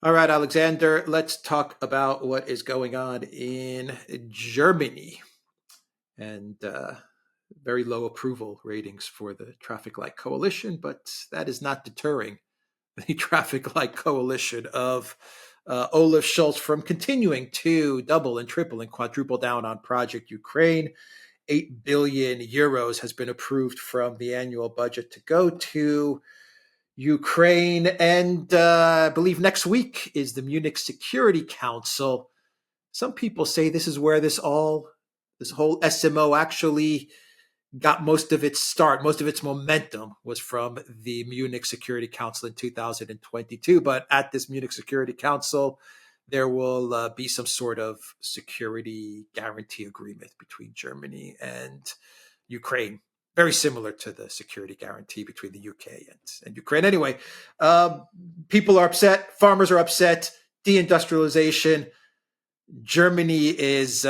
All right, Alexander, let's talk about what is going on in Germany and very low approval ratings for the traffic light coalition, but that is not deterring the traffic light coalition of Olaf Scholz from continuing to double and triple and quadruple down on Project Ukraine. 8 billion euros has been approved from the annual budget to go to Ukraine. And I believe next week is the Munich Security Council. Some people say this is where this whole SMO actually got most of its start, most of its momentum was from the Munich Security Council in 2022. But at this Munich Security Council, there will be some sort of security guarantee agreement between Germany and Ukraine, very similar to the security guarantee between the UK and Ukraine. Anyway, people are upset, farmers are upset, deindustrialization. Germany is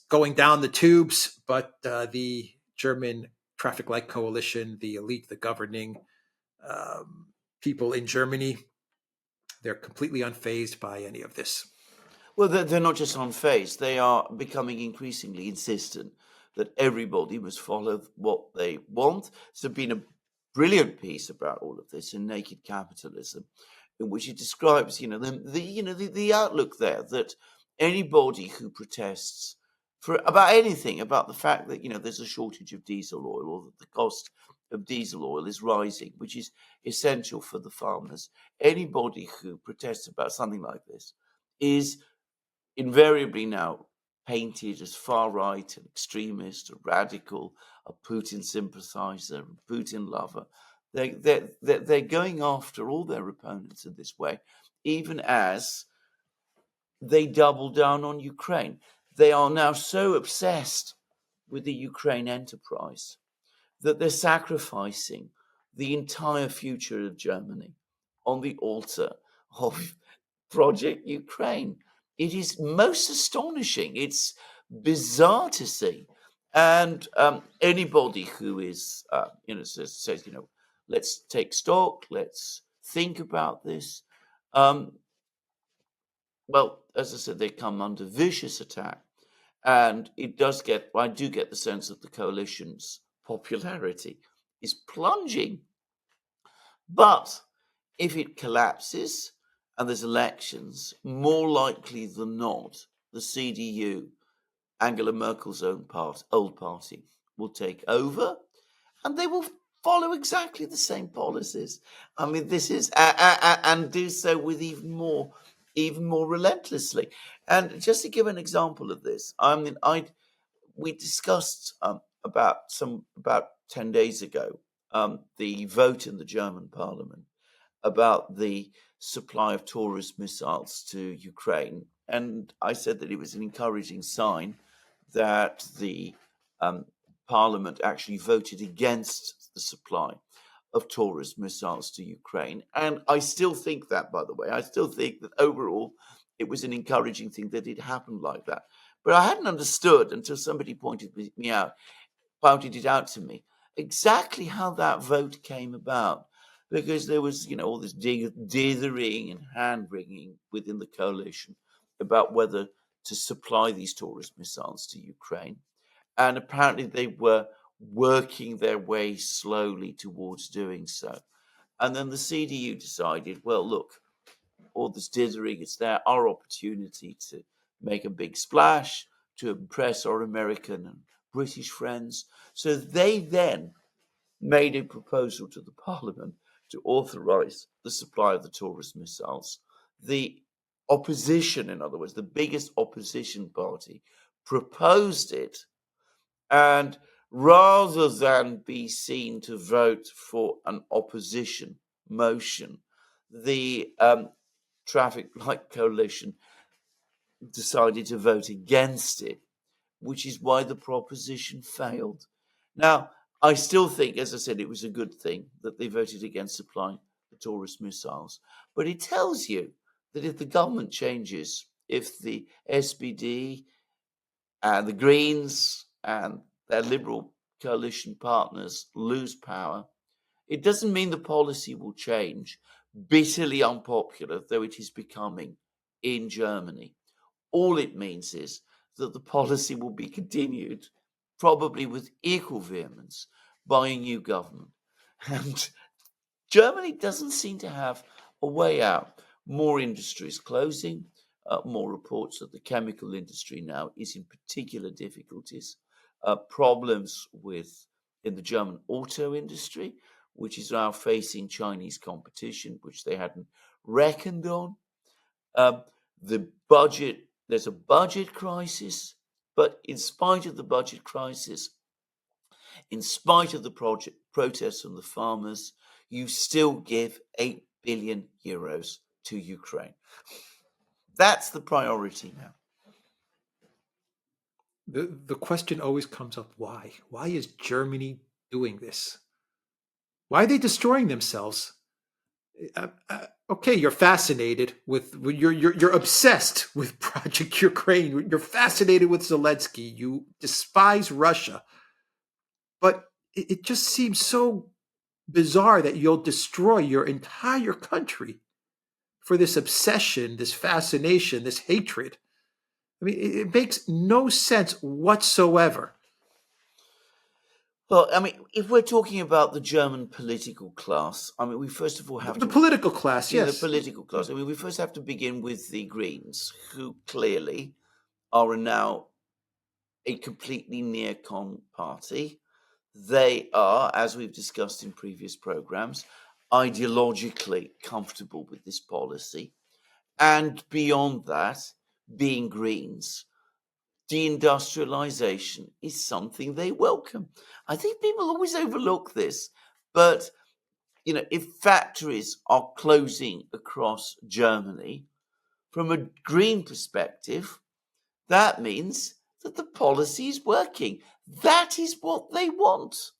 going down the tubes, but the German traffic light coalition, the elite, the governing people in Germany, they're completely unfazed by any of this. Well, they're not just unfazed, they are becoming increasingly insistent that everybody must follow what they want. There's been a brilliant piece about all of this in Naked Capitalism, in which it describes, the outlook there that anybody who protests for about anything, about the fact that there's a shortage of diesel oil, or that the cost of diesel oil is rising, which is essential for the farmers. Anybody who protests about something like this is invariably now painted as far right, an extremist, a radical, a Putin sympathizer, a Putin lover. They're going after all their opponents in this way, even as they double down on Ukraine. They are now so obsessed with the Ukraine enterprise that they're sacrificing the entire future of Germany on the altar of Project Ukraine. It is most astonishing. It's bizarre to see. And anybody who is, says, let's take stock, let's think about this. Well, as I said, they come under vicious attack. And I do get the sense that the coalition's popularity is plunging. But if it collapses and there's elections, more likely than not, the CDU, Angela Merkel's old party, will take over, and they will follow exactly the same policies. I mean, this is and do so with even more relentlessly. And just to give an example of this, we discussed about 10 days ago the vote in the German parliament about the supply of Taurus missiles to Ukraine. And I said that it was an encouraging sign that the parliament actually voted against the supply of Taurus missiles to Ukraine. And I still think that, by the way, I still think that overall it was an encouraging thing that it happened like that. But I hadn't understood until somebody pointed it out to me, exactly how that vote came about. Because there was, all this dithering and hand-wringing within the coalition about whether to supply these Taurus missiles to Ukraine. And apparently they were working their way slowly towards doing so. And then the CDU decided, well, look, all this dithering, it's our opportunity to make a big splash, to impress our American and British friends. So they then made a proposal to the parliament to authorize the supply of the Taurus missiles. The opposition, in other words, the biggest opposition party, proposed it. And rather than be seen to vote for an opposition motion, the Traffic Light Coalition decided to vote against it, which is why the proposition failed. Now, I still think, as I said, it was a good thing that they voted against supplying the Taurus missiles. But it tells you that if the government changes, if the SPD and the Greens and their Liberal coalition partners lose power, it doesn't mean the policy will change, bitterly unpopular though it is becoming in Germany, all it means is that the policy will be continued, probably with equal vehemence, by a new government. And Germany doesn't seem to have a way out. More industries closing, more reports that the chemical industry now is in particular difficulties, problems with in the German auto industry, which is now facing Chinese competition, which they hadn't reckoned on. Um, the budget, there's a budget crisis, but in spite of the budget crisis, in spite of the protests from the farmers, you still give 8 billion euros to Ukraine. That's the priority now. The question always comes up: why? Why is Germany doing this? Why are they destroying themselves? Okay, you're fascinated with you're obsessed with Project Ukraine. You're fascinated with Zelensky. You despise Russia, but it just seems so bizarre that you'll destroy your entire country for this obsession, this fascination, this hatred. I mean, it makes no sense whatsoever. Well, I mean, if we're talking about the German political class, I mean, we first of all have The to, political class, the yes. political class. I mean, we first have to begin with the Greens, who clearly are now a completely neocon party. They are, as we've discussed in previous programs, ideologically comfortable with this policy. And beyond that, being Greens, deindustrialization is something they welcome. I think people always overlook this, but if factories are closing across Germany, from a green perspective, that means that the policy is working. That is what they want.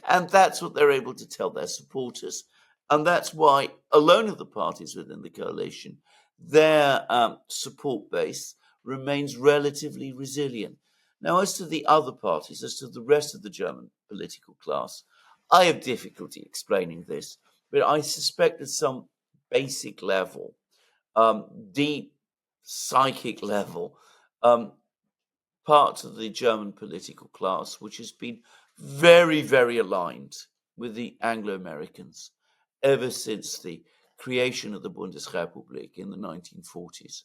And that's what they're able to tell their supporters. And that's why, alone of the parties within the coalition, their support base remains relatively resilient. Now, as to the other parties, as to the rest of the German political class, I have difficulty explaining this, but I suspect at some basic level, deep psychic level, parts of the German political class, which has been very, very aligned with the Anglo-Americans ever since the creation of the Bundesrepublik in the 1940s.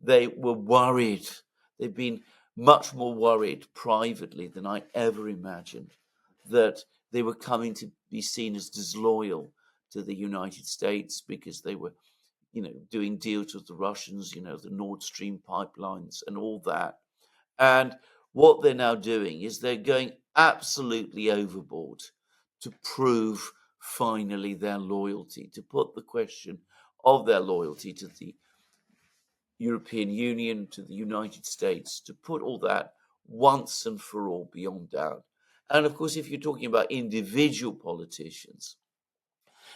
They were worried. They've been much more worried privately than I ever imagined that they were coming to be seen as disloyal to the United States because they were, doing deals with the Russians, the Nord Stream pipelines and all that. And what they're now doing is they're going absolutely overboard to prove finally their loyalty, to put the question of their loyalty to the European Union, to the United States, to put all that once and for all beyond doubt. And of course, if you're talking about individual politicians,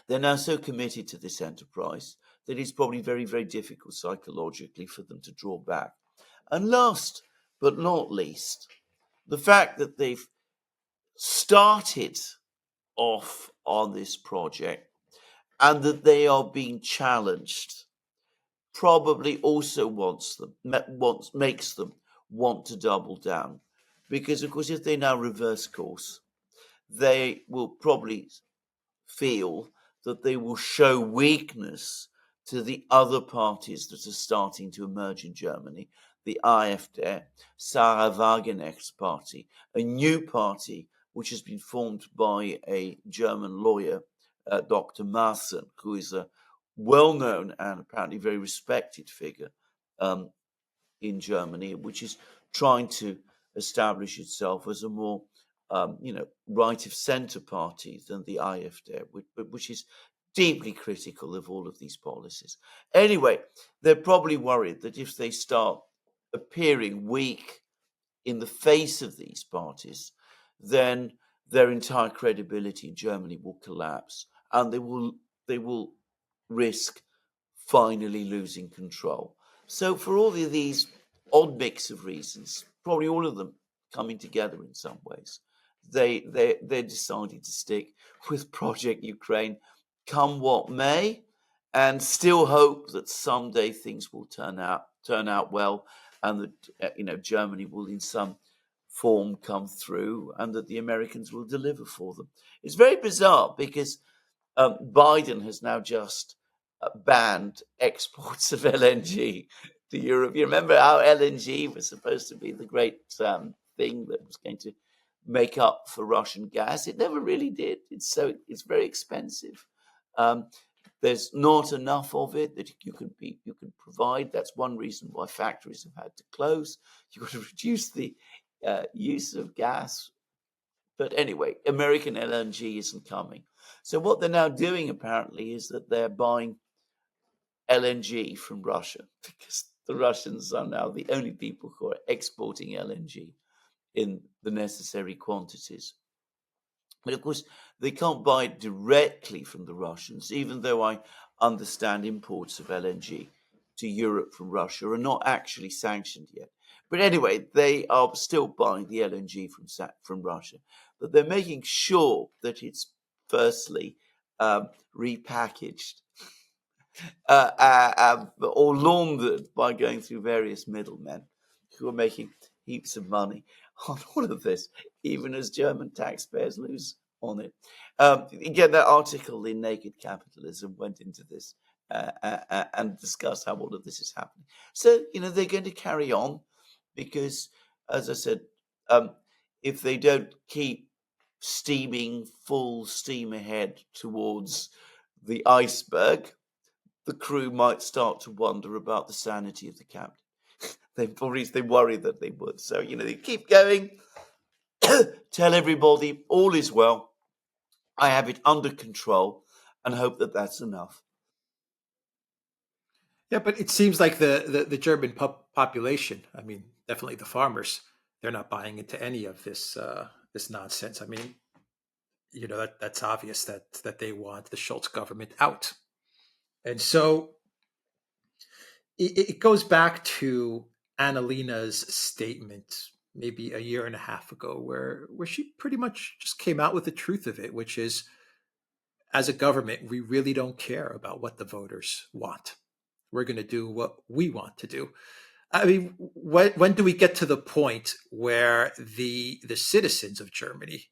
they're now so committed to this enterprise that it's probably very, very difficult psychologically for them to draw back. And last but not least, the fact that they've started off on this project and that they are being challenged probably also makes them want to double down. Because, of course, if they now reverse course, they will probably feel that they will show weakness to the other parties that are starting to emerge in Germany, the AfD, Sarah Wagenknecht's party, a new party which has been formed by a German lawyer, Dr. Maaßen, who is a well-known and apparently very respected figure in Germany, which is trying to establish itself as a more right of centre party than the AfD, which is deeply critical of all of these policies. Anyway, they're probably worried that if they start appearing weak in the face of these parties, then their entire credibility in Germany will collapse, and they will risk finally losing control. So for all of these odd mix of reasons, probably all of them coming together in some ways, they decided to stick with Project Ukraine, come what may, and still hope that someday things will turn out well, and that Germany will in some form come through, and that the Americans will deliver for them. It's very bizarre because Biden has now just banned exports of LNG to Europe. You remember how LNG was supposed to be the great thing that was going to make up for Russian gas? It never really did. It's very expensive. There's not enough of it that you can provide. That's one reason why factories have had to close. You've got to reduce the use of gas. But anyway, American LNG isn't coming. So what they're now doing apparently is that they're buying LNG from Russia, because the Russians are now the only people who are exporting LNG in the necessary quantities. But of course, they can't buy it directly from the Russians, even though I understand imports of LNG to Europe from Russia are not actually sanctioned yet. But anyway, they are still buying the LNG from Russia. But they're making sure that it's firstly repackaged or laundered by going through various middlemen who are making heaps of money on all of this, even as German taxpayers lose on it. Again, that article in Naked Capitalism went into this and discussed how all of this is happening. So, they're going to carry on because, as I said, if they don't keep steaming full steam ahead towards the iceberg, the crew might start to wonder about the sanity of the captain. They worry that they would. So, they keep going, tell everybody all is well, I have it under control, and hope that that's enough. Yeah, but it seems like the German population, I mean, definitely the farmers, they're not buying into any of this this nonsense. I mean, that's obvious that they want the Schultz government out. And so it goes back to Annalina's statement maybe a year and a half ago, where she pretty much just came out with the truth of it, which is, as a government, we really don't care about what the voters want. We're going to do what we want to do. I mean, when do we get to the point where the citizens of Germany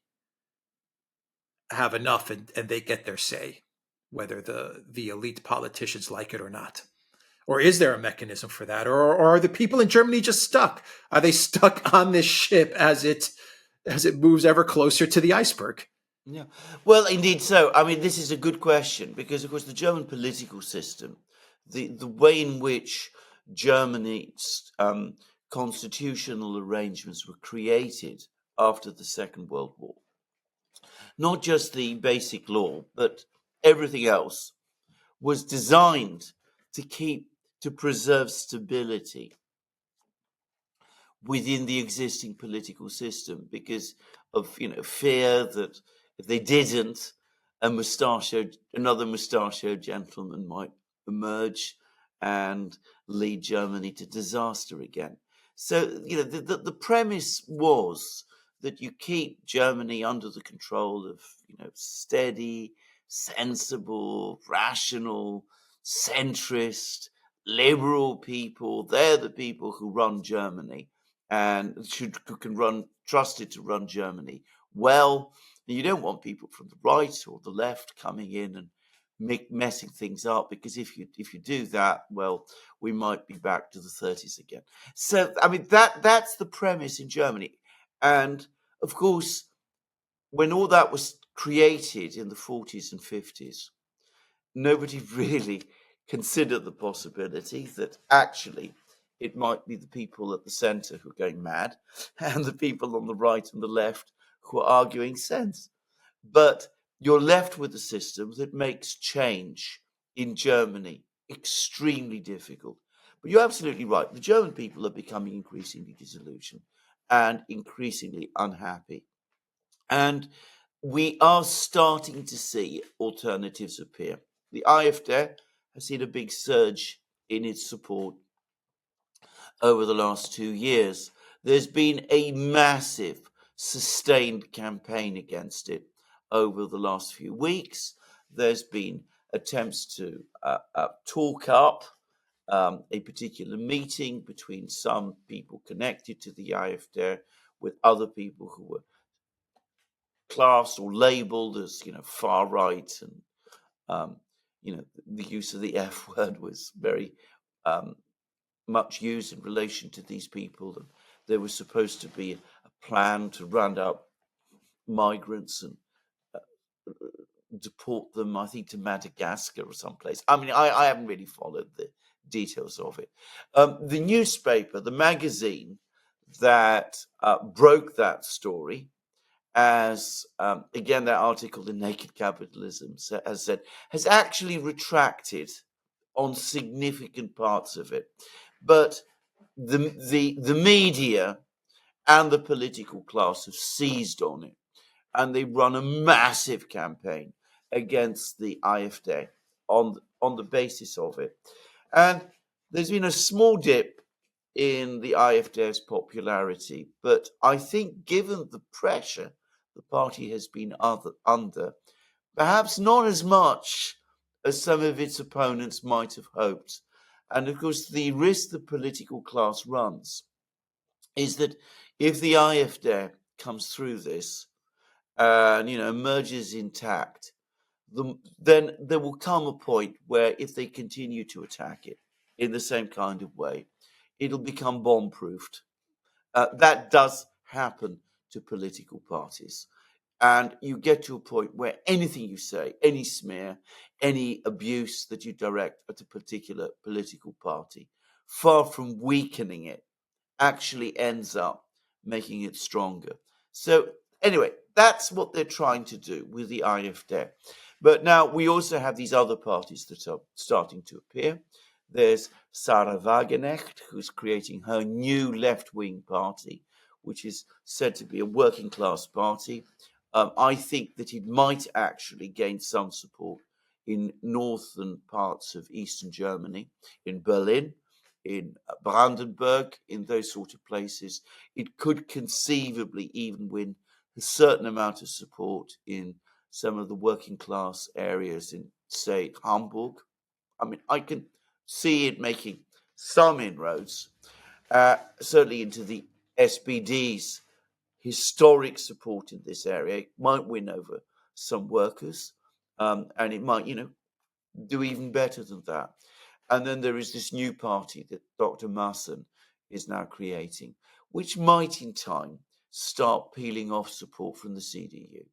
have enough and they get their say, whether the elite politicians like it or not? Or is there a mechanism for that? Or are the people in Germany just stuck? Are they stuck on this ship as it moves ever closer to the iceberg? Yeah, well, indeed so. I mean, this is a good question because, of course, the German political system, the way in which Germany's constitutional arrangements were created after the Second World War, not just the basic law, but everything else, was designed to preserve stability within the existing political system because of fear that if they didn't, another mustachioed gentleman might emerge and lead Germany to disaster again. So the premise was that you keep Germany under the control of steady, sensible, rational, centrist, liberal people. They're the people who run Germany and trusted to run Germany well. You don't want people from the right or the left coming in and messing things up, because if you do that, well, we might be back to the 30s again. So I mean that's the premise in Germany. And of course, when all that was created in the 40s and 50s, nobody really considered the possibility that actually it might be the people at the center who are going mad and the people on the right and the left who are arguing sense. But you're left with a system that makes change in Germany extremely difficult. But you're absolutely right. The German people are becoming increasingly disillusioned and increasingly unhappy. And we are starting to see alternatives appear. The AfD has seen a big surge in its support over the last 2 years. There's been a massive, sustained campaign against it over the last few weeks. There's been attempts to talk up a particular meeting between some people connected to the AfD with other people who were classed or labeled as, far right, and the use of the F word was very much used in relation to these people. And there was supposed to be a plan to round up migrants and deport them, I think, to Madagascar or someplace. I mean, I haven't really followed the details of it. The newspaper, the magazine that broke that story, as again, that article in Naked Capitalism has said, has actually retracted on significant parts of it. But the media and the political class have seized on it, and they run a massive campaign against the AfD on the basis of it. And there's been a small dip in the AfD's popularity, but I think given the pressure the party has been under, perhaps not as much as some of its opponents might have hoped. And of course, the risk the political class runs is that if the AfD comes through this and emerges intact, then there will come a point where if they continue to attack it in the same kind of way, it'll become bomb-proofed. That does happen to political parties. And you get to a point where anything you say, any smear, any abuse that you direct at a particular political party, far from weakening it, actually ends up making it stronger. So anyway, that's what they're trying to do with the AfD. But now we also have these other parties that are starting to appear. There's Sarah Wagenknecht, who's creating her new left-wing party, which is said to be a working-class party. I think that it might actually gain some support in northern parts of eastern Germany, in Berlin, in Brandenburg, in those sort of places. It could conceivably even win a certain amount of support in some of the working class areas in, say, Hamburg. I mean, I can see it making some inroads, certainly into the SPD's historic support in this area. It might win over some workers, and it might, do even better than that. And then there is this new party that Dr. Maassen is now creating, which might in time start peeling off support from the CDU.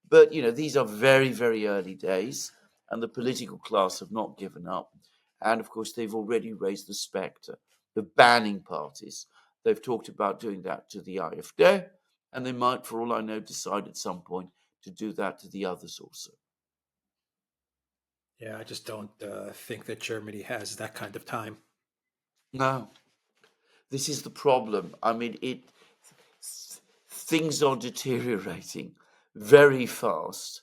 But, these are very, very early days, and the political class have not given up. And of course, they've already raised the spectre, the banning parties. They've talked about doing that to the AfD, and they might, for all I know, decide at some point to do that to the others also. Yeah, I just don't think that Germany has that kind of time. No, this is the problem. I mean, things are deteriorating very fast,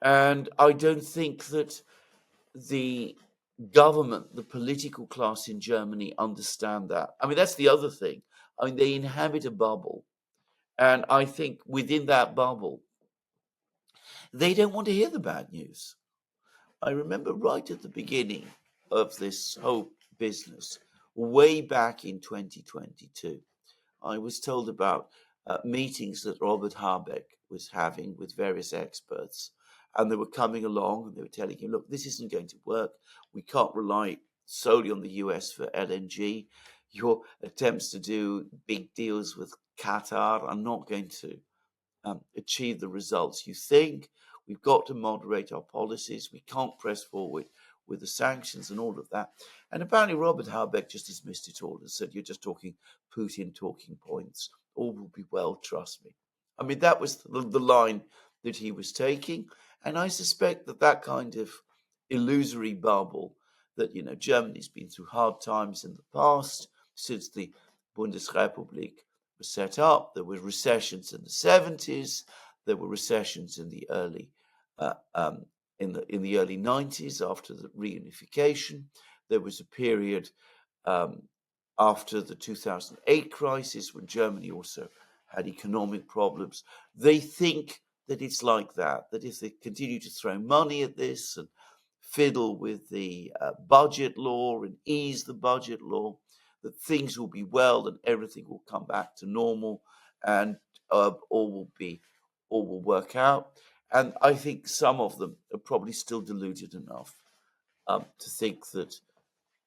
and I don't think that the government, the political class in Germany understand that. I mean, that's the other thing. I mean, they inhabit a bubble, and I think within that bubble, they don't want to hear the bad news. I remember right at the beginning of this whole business, way back in 2022, I was told about meetings that Robert Habeck was having with various experts. And they were coming along and they were telling him, look, this isn't going to work. We can't rely solely on the US for LNG. Your attempts to do big deals with Qatar are not going to achieve the results you think. We've got to moderate our policies. We can't press forward with the sanctions and all of that. And apparently Robert Habeck just dismissed it all and said, you're just talking Putin talking points. All will be well, trust me. I mean, that was the line that he was taking. And I suspect that kind of illusory bubble that, Germany's been through hard times in the past since the Bundesrepublik was set up. There were recessions in the 70s. There were recessions in the early in the early 90s after the reunification. There was a period after the 2008 crisis when Germany also had economic problems. They think that it's like that if they continue to throw money at this and fiddle with the budget law and ease the budget law, that things will be well and everything will come back to normal, and all will work out. And I think some of them are probably still deluded enough to think that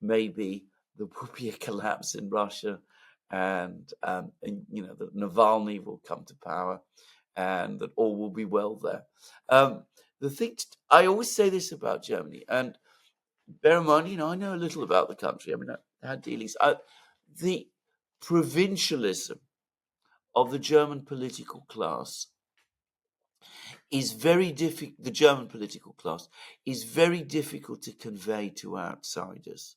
maybe there will be a collapse in Russia, and that Navalny will come to power, and that all will be well there. The thing I always say this about Germany, and bear in mind, I know a little about the country. I mean, I had dealings. The provincialism of the German political class is very difficult. The German political class is very difficult to convey to outsiders.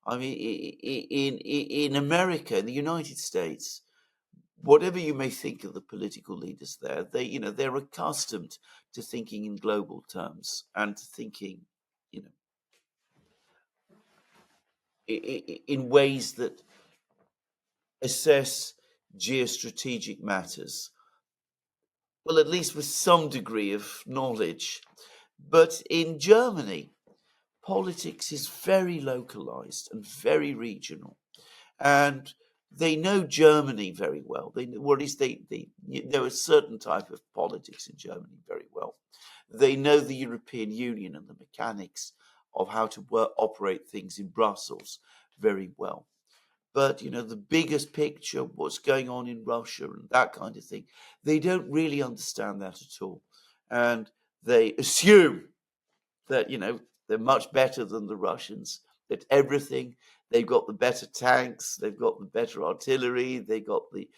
I mean, in America, in the United States, whatever you may think of the political leaders there, they're accustomed to thinking in global terms and to thinking, in ways that assess geostrategic matters, well, at least with some degree of knowledge. But in Germany, politics is very localized and very regional, and they know Germany very well. Or at least they know a certain type of politics in Germany very well. They know the European Union and the mechanics of how to operate things in Brussels very well. But, the biggest picture, what's going on in Russia and that kind of thing, they don't really understand that at all. And they assume that, they're much better than the Russians, that everything, they've got the better tanks, they've got the better artillery, they've got the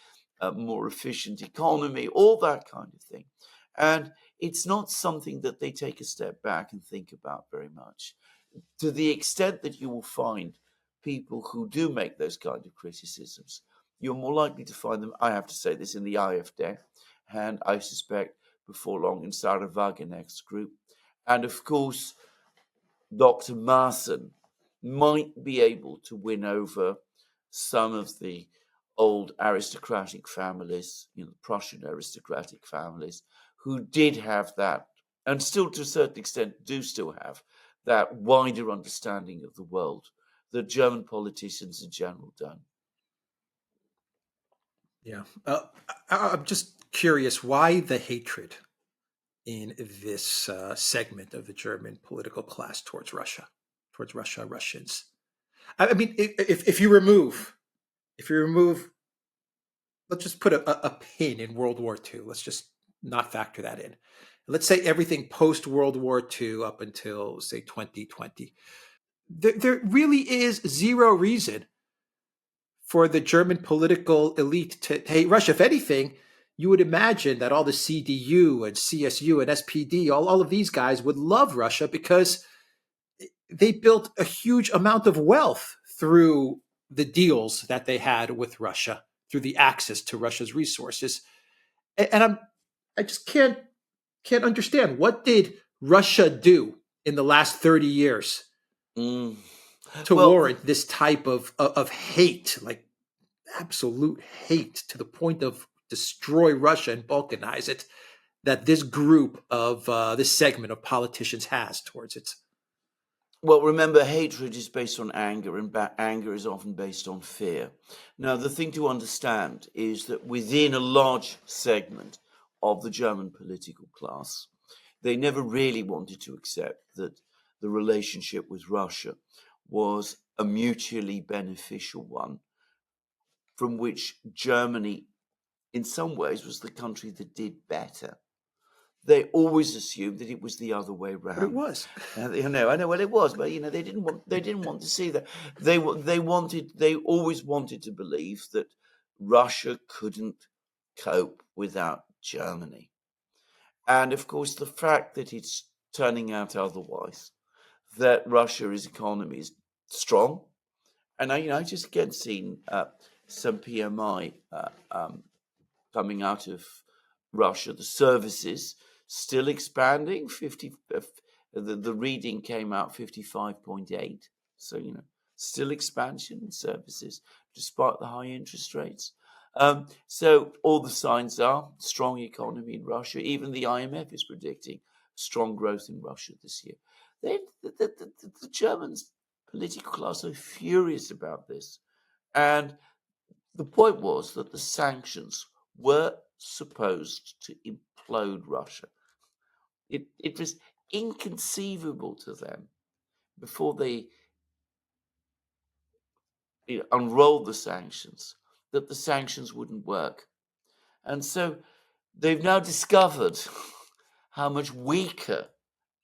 more efficient economy, all that kind of thing. And it's not something that they take a step back and think about very much. To the extent that you will find people who do make those kind of criticisms, you're more likely to find them, I have to say this, in the AfD, and I suspect before long in Sarah Wagenek's group. And of course, Dr. Maaßen might be able to win over some of the old aristocratic families, Prussian aristocratic families, who did have that, and still to a certain extent do still have, that wider understanding of the world that German politicians in general don't. Yeah. I'm just curious why the hatred in this segment of the German political class towards Russia, Russians. I mean, if you remove, let's just put a pin in World War II. Let's just not factor that in. Let's say everything post World War II up until, say, 2020. There really is zero reason for the German political elite to hate Russia. If anything, you would imagine that all the CDU and CSU and SPD, all of these guys would love Russia because they built a huge amount of wealth through the deals that they had with Russia, through the access to Russia's resources. And I just can't understand, what did Russia do in the last 30 years to warrant this type of hate, like absolute hate to the point of destroy Russia and balkanize it, that this group of this segment of politicians has towards it? Well, remember, hatred is based on anger, and anger is often based on fear. Now, the thing to understand is that within a large segment of the German political class, they never really wanted to accept that the relationship with Russia was a mutually beneficial one, from which Germany, in some ways, was the country that did better. They always assumed that it was the other way around. But it was. I know. Well, it was, but they didn't want to see that. They always wanted to believe that Russia couldn't cope without Germany, and of course, the fact that it's turning out otherwise, that Russia's economy is strong, and I just again seen some PMI coming out of Russia, the services still expanding. The reading came out 55.8. So still expansion in services despite the high interest rates. So all the signs are strong economy in Russia. Even the IMF is predicting strong growth in Russia this year. then the Germans political class are furious about this. And the point was that the sanctions were supposed to implode Russia. It was inconceivable to them before they unrolled the sanctions that the sanctions wouldn't work. And so they've now discovered how much weaker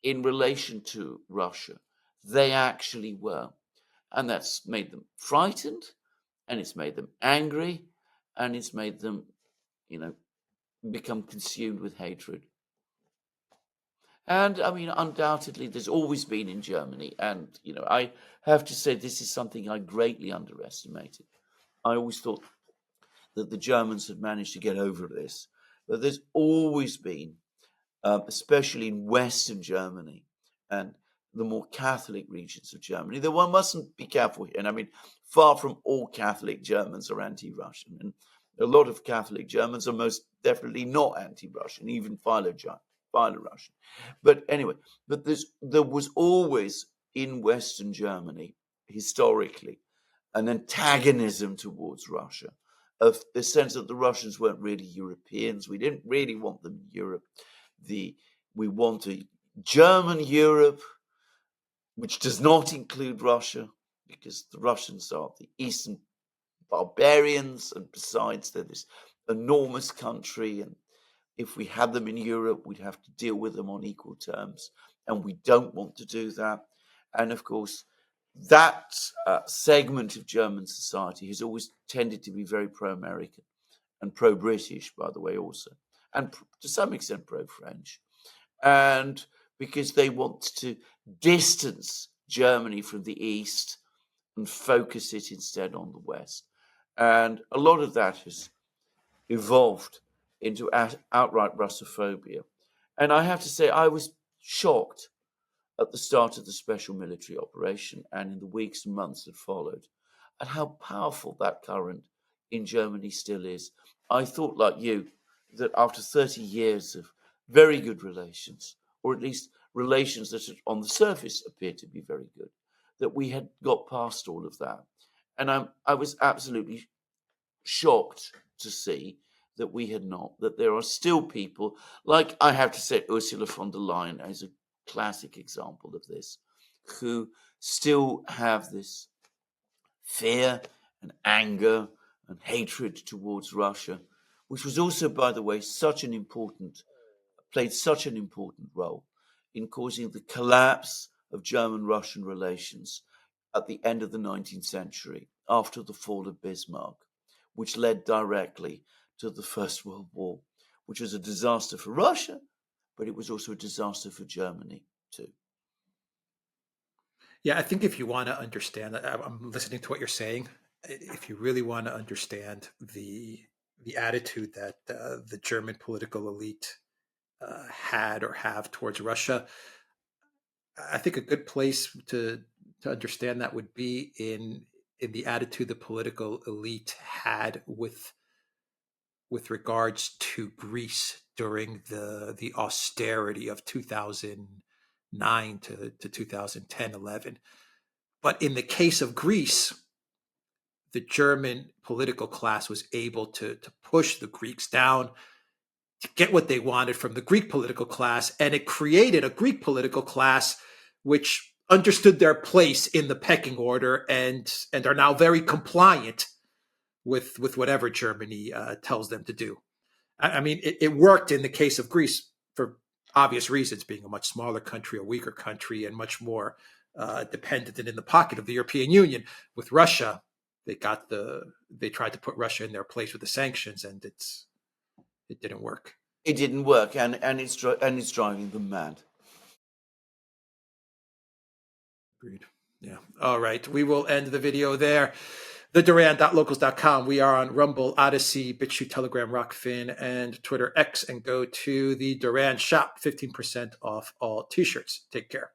in relation to Russia they actually were. And that's made them frightened, and it's made them angry, and it's made them, become consumed with hatred. And I mean, undoubtedly, there's always been in Germany, and I have to say this is something I greatly underestimated. I always thought that the Germans had managed to get over this, but there's always been, especially in Western Germany and the more Catholic regions of Germany, that one mustn't be careful here. And I mean, far from all Catholic Germans are anti-Russian, and a lot of Catholic Germans are most definitely not anti-Russian, even philo-Russian. But anyway, there was always in Western Germany, historically, an antagonism towards Russia, of the sense that the Russians weren't really Europeans. We didn't really want them in Europe. We want a German Europe, which does not include Russia, because the Russians are the Eastern barbarians, and besides, they're this enormous country, and if we had them in Europe, we'd have to deal with them on equal terms, and we don't want to do that. And of course, that segment of German society has always tended to be very pro-American and pro-British, by the way, also, and to some extent pro-French. And because they want to distance Germany from the East and focus it instead on the West. And a lot of that has evolved into outright Russophobia. And I have to say, I was shocked at the start of the special military operation and in the weeks and months that followed at how powerful that current in Germany still is. I thought, like you, that after 30 years of very good relations, or at least relations that on the surface appeared to be very good, that we had got past all of that. And I was absolutely shocked to see that we had not, that there are still people, like I have to say Ursula von der Leyen as a classic example of this, who still have this fear and anger and hatred towards Russia, which was also, by the way, played such an important role in causing the collapse of German-Russian relations at the end of the 19th century, after the fall of Bismarck, which led directly to the First World War, which was a disaster for Russia, but it was also a disaster for Germany too. Yeah, I think if you want to understand, I'm listening to what you're saying. If you really want to understand the attitude that the German political elite had or have towards Russia, I think a good place to understand that would be in the attitude the political elite had with regards to Greece during the austerity of 2009 to 2010, 11. But in the case of Greece, the German political class was able to push the Greeks down to get what they wanted from the Greek political class, and it created a Greek political class which understood their place in the pecking order and are now very compliant with whatever Germany tells them to do. I mean, it worked in the case of Greece for obvious reasons, being a much smaller country, a weaker country, and much more dependent and in the pocket of the European Union. With Russia, they tried to put Russia in their place with the sanctions, and it didn't work. It didn't work, and it's driving them mad. Agreed. Yeah. All right. We will end the video there. TheDuran.locals.com. We are on Rumble, Odyssey, BitChute, Telegram, Rockfin, and Twitter X. And go to the Duran shop, 15% off all t-shirts. Take care.